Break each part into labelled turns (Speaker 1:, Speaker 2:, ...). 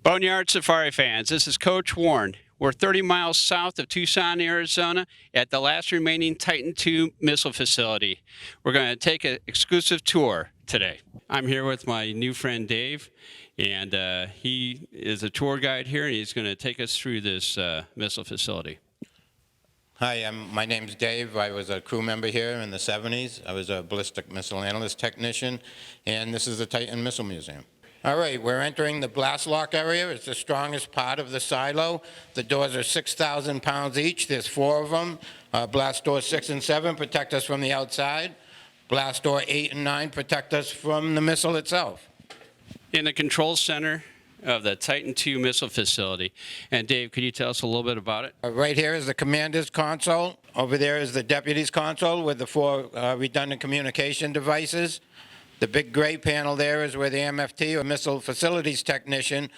Speaker 1: Boneyard Safari fans, this is Coach Warren. We're 30 miles south of Tucson, Arizona at the last remaining Titan II missile facility. We're going to take an exclusive tour today. I'm here with my new friend Dave, and he is a tour guide here, and he's going to take us through this missile facility.
Speaker 2: Hi, my name's Dave. I was a crew member here in the 70s. I was a ballistic missile analyst technician, and this is the Titan Missile Museum. All right, we're entering the blast lock area. It's the strongest part of the silo. The doors are 6,000 pounds each. There's 4 of them. Blast door 6 and 7 protect us from the outside. Blast door 8 and 9 protect us from the missile itself.
Speaker 1: In the control center of the Titan II missile facility. And Dave, could you tell us a little bit about it?
Speaker 2: Right here is the commander's console. Over there is the deputy's console with the 4 redundant communication devices. The big gray panel there is where the MFT, or Missile Facilities Technician,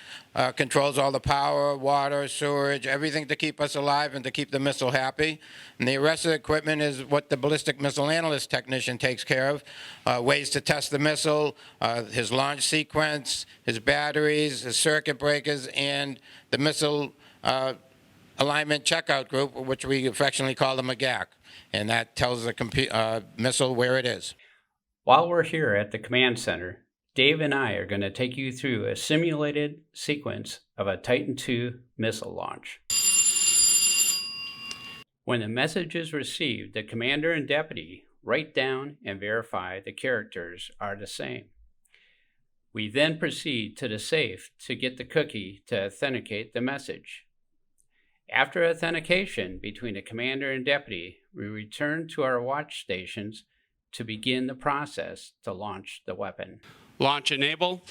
Speaker 2: controls all the power, water, sewerage, everything to keep us alive and to keep the missile happy. And the rest of the equipment is what the Ballistic Missile Analyst Technician takes care of. Ways to test the missile, his launch sequence, his batteries, his circuit breakers, and the Missile Alignment Checkout Group, which we affectionately call the MAGAC. And that tells the missile where it is.
Speaker 1: While we're here at the command center, Dave and I are going to take you through a simulated sequence of a Titan II missile launch. When the message is received, the commander and deputy write down and verify the characters are the same. We then proceed to the safe to get the cookie to authenticate the message. After authentication between the commander and deputy, we return to our watch stations to begin the process to launch the weapon. Launch enable,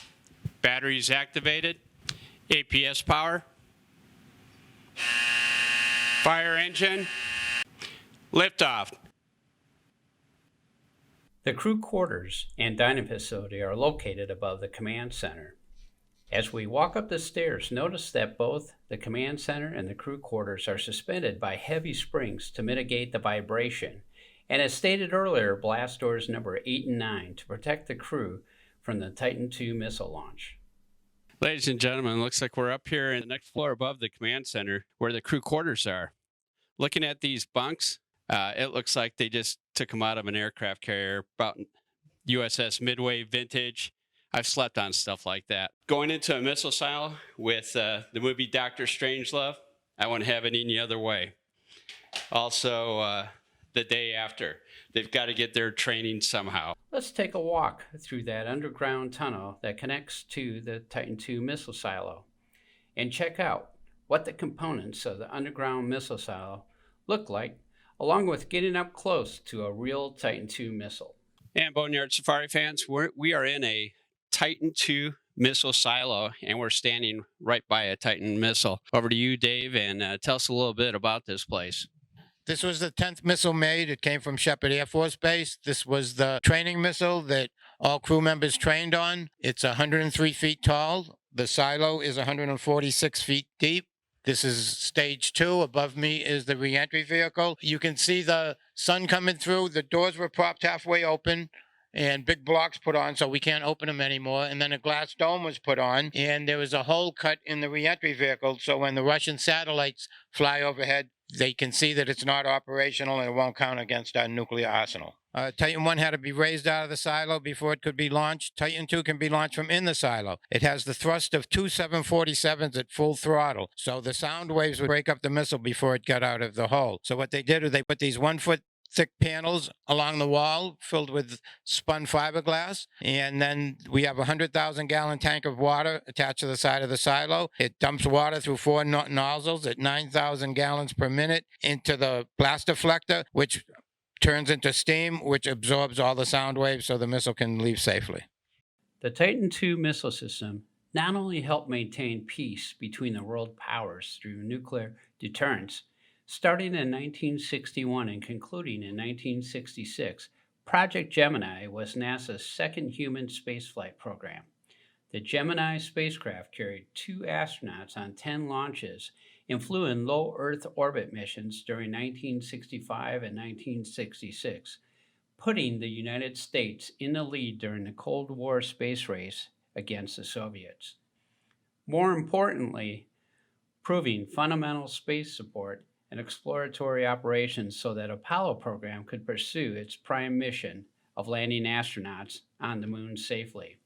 Speaker 1: batteries activated, APS power, fire engine, liftoff. The crew quarters and dining facility are located above the command center. As we walk up the stairs, notice that both the command center and the crew quarters are suspended by heavy springs to mitigate the vibration. And as stated earlier, blast doors number 8 and 9 to protect the crew from the Titan II missile launch. Ladies and gentlemen, looks like we're up here in the next floor above the command center where the crew quarters are. Looking at these bunks, it looks like they just took them out of an aircraft carrier, about USS Midway vintage. I've slept on stuff like that. Going into a missile silo with the movie Dr. Strangelove, I wouldn't have it any other way. Also, the day after. They've got to get their training somehow. Let's take a walk through that underground tunnel that connects to the Titan II missile silo and check out what the components of the underground missile silo look like, along with getting up close to a real Titan II missile. And Boneyard Safari fans, we are in a Titan II missile silo, and we're standing right by a Titan missile. Over to you, Dave, and tell us a little bit about this place.
Speaker 2: This was the 10th missile made. It came from Shepherd Air Force Base. This was the training missile that all crew members trained on. It's 103 feet tall. The silo is 146 feet deep. This is stage 2. Above me is the reentry vehicle. You can see the sun coming through. The doors were propped halfway open and big blocks put on, so we can't open them anymore. And then a glass dome was put on, and there was a hole cut in the reentry vehicle, so when the Russian satellites fly overhead, they can see that it's not operational and it won't count against our nuclear arsenal. Titan I had to be raised out of the silo before it could be launched. Titan II can be launched from in the silo. It has the thrust of 2 747s at full throttle, so the sound waves would break up the missile before it got out of the hole. So what they did was they put these 1-foot thick panels along the wall filled with spun fiberglass, and then we have a 100,000-gallon tank of water attached to the side of the silo. It dumps water through 4 nozzles at 9,000 gallons per minute into the blast deflector, which turns into steam, which absorbs all the sound waves so the missile can leave safely. The Titan II missile system not only helped maintain peace between the world powers through nuclear deterrence. Starting in 1961 and concluding in 1966, Project Gemini was NASA's second human spaceflight program. The Gemini spacecraft carried 2 astronauts on 10 launches and flew in low Earth orbit missions during 1965 and 1966, putting the United States in the lead during the Cold War space race against the Soviets.
Speaker 1: More importantly, proving fundamental space support and exploratory operations so that Apollo program could pursue its prime mission of landing astronauts on the moon safely.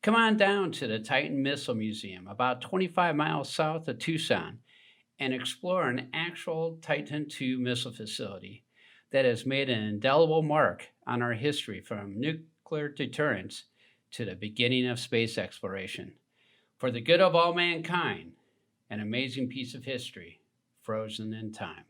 Speaker 1: Come on down to the Titan Missile Museum, about 25 miles south of Tucson, and explore an actual Titan II missile facility that has made an indelible mark on our history from nuclear deterrence to the beginning of space exploration. For the good of all mankind, an amazing piece of history frozen in time.